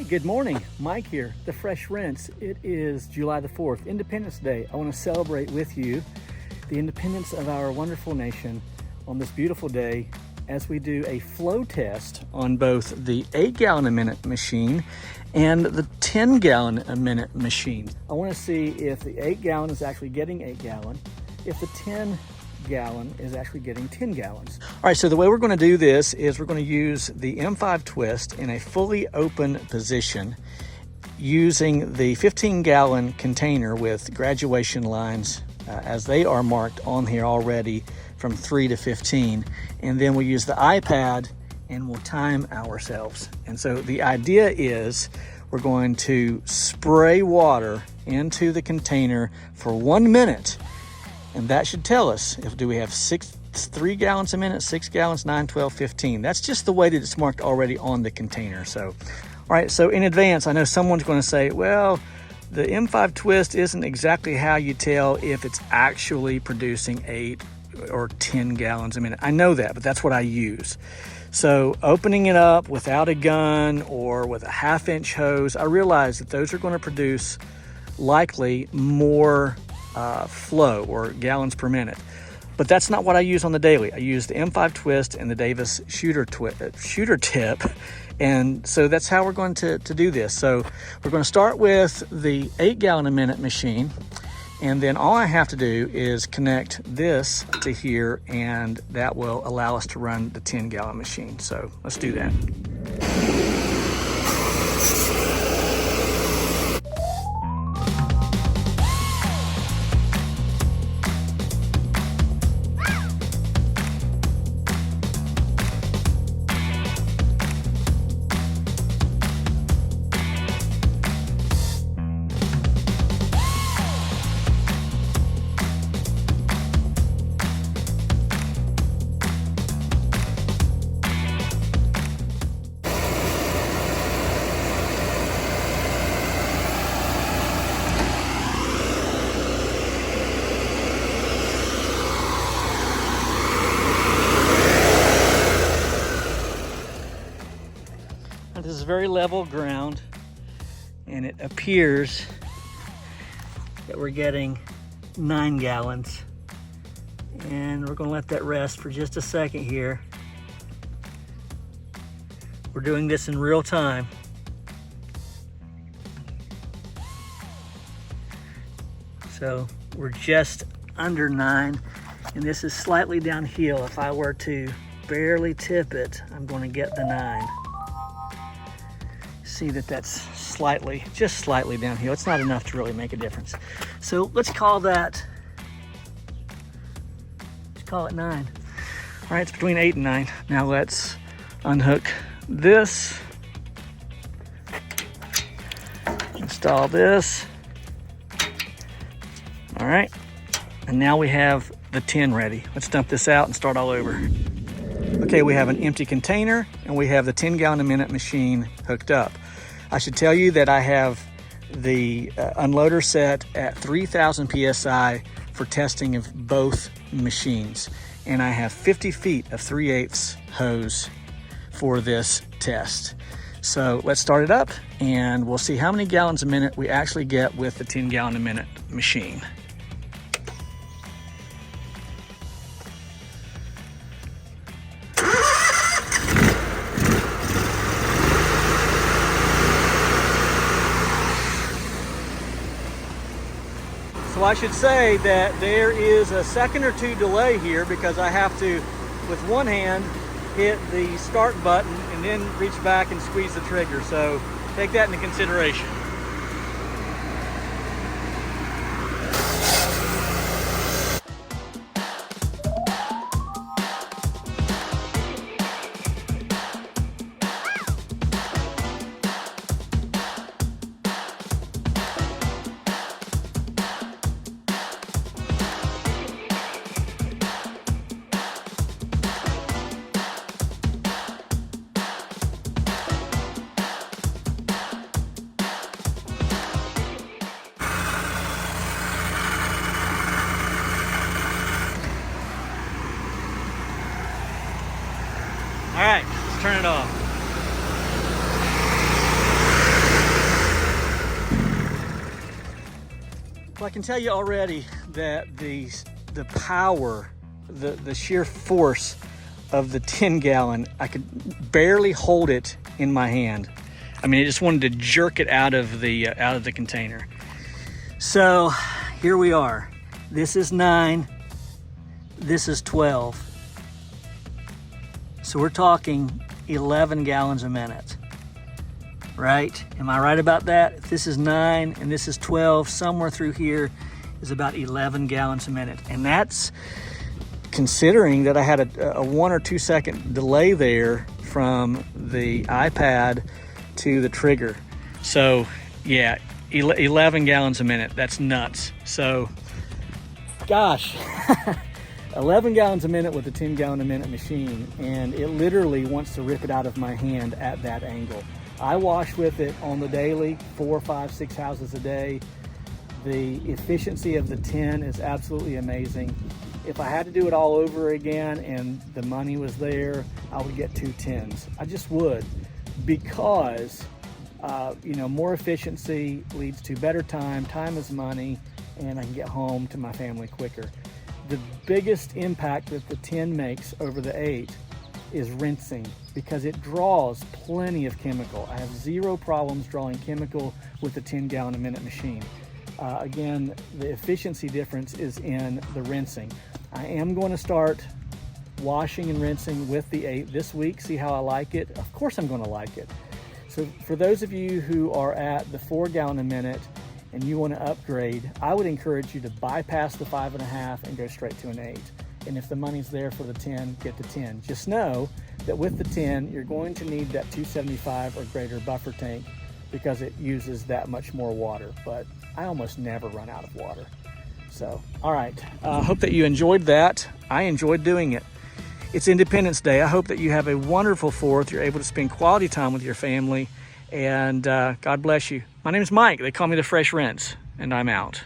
Good morning, Mike here, The Fresh Rinse. It is July the 4th, Independence Day. I want to celebrate with you the independence of our wonderful nation on this beautiful day as we do a flow test on both the 8-gallon a minute machine and the 10-gallon a minute machine. I want to see if the 8-gallon is actually getting 8 gallon, if the 10-gallon is actually getting 10 gallons. All right, so the way we're going to do this is we're going to use the M5 twist in a fully open position using the 15-gallon container with graduation lines as they are marked on here already from 3 to 15. And then we'll use the iPad and we'll time ourselves. And so the idea is we're going to spray water into the container for 1 minute. And that should tell us if do we have 3 gallons a minute, 6 gallons, 9, 12, 15. That's just the way that it's marked already on the container. So, all right, so in advance, I know someone's going to say, well, the M5 twist isn't exactly how you tell if it's actually producing 8 or 10 gallons a minute. I know that, but that's what I use. So opening it up without a gun or with a 1/2-inch hose, I realize that those are going to produce likely more flow or gallons per minute. But that's not what I use on the daily. I use the M5 twist and the Davis shooter tip. And so that's how we're going to do this. So we're going to start with the 8-gallon a minute machine. And then all I have to do is connect this to here, and that will allow us to run the 10-gallon machine. So let's do that. This is very level ground, and it appears that we're getting 9 gallons. And we're going to let that rest for just a second here. We're doing this in real time. So we're just under 9, and this is slightly downhill. If I were to barely tip it, I'm going to get the 9. See that that's just slightly downhill. It's not enough to really make a difference. So let's call it 9. All right, it's between 8 and 9. Now let's unhook this, install this. All right, and now we have the 10 ready. Let's dump this out and start all over. Okay, we have an empty container and we have the 10-gallon a minute machine hooked up. I should tell you that I have the unloader set at 3,000 PSI for testing of both machines. And I have 50 feet of 3/8 hose for this test. So let's start it up and we'll see how many gallons a minute we actually get with the 10-gallon a minute machine. So I should say that there is a second or two delay here because I have to, with one hand, hit the start button and then reach back and squeeze the trigger. So take that into consideration. All right, let's turn it off. Well, I can tell you already that the power, the sheer force of the 10-gallon, I could barely hold it in my hand. I mean, I just wanted to jerk it out of the container. So here we are. This is 9. This is 12. So we're talking 11 gallons a minute, right? Am I right about that? If this is 9 and this is 12, somewhere through here is about 11 gallons a minute. And that's considering that I had a 1 or 2 second delay there from the iPad to the trigger. So yeah, 11 gallons a minute, that's nuts. So gosh, 11 gallons a minute with a 10-gallon a minute machine, and it literally wants to rip it out of my hand at that angle. I wash with it on the daily, 4, 5, 6 houses a day. The efficiency of the 10 is absolutely amazing. If I had to do it all over again and the money was there, I would get 2 10s. I just would, because more efficiency leads to better time. Time is money, and I can get home to my family quicker. The biggest impact that the 10 makes over the 8 is rinsing, because it draws plenty of chemical. I have 0 problems drawing chemical with the 10-gallon a minute machine. Again, the efficiency difference is in the rinsing. I am going to start washing and rinsing with the 8 this week, see how I like it. Of course I'm going to like it. So for those of you who are at the 4-gallon a minute and you want to upgrade, I would encourage you to bypass the 5.5 and go straight to an 8. And if the money's there for the 10, get the 10. Just know that with the 10, you're going to need that 275 or greater buffer tank, because it uses that much more water. But I almost never run out of water. So, all right. Hope that you enjoyed that. I enjoyed doing it. It's Independence Day. I hope that you have a wonderful 4th. You're able to spend quality time with your family. And God bless you. My name is Mike. They call me the Fresh Rinse, and I'm out.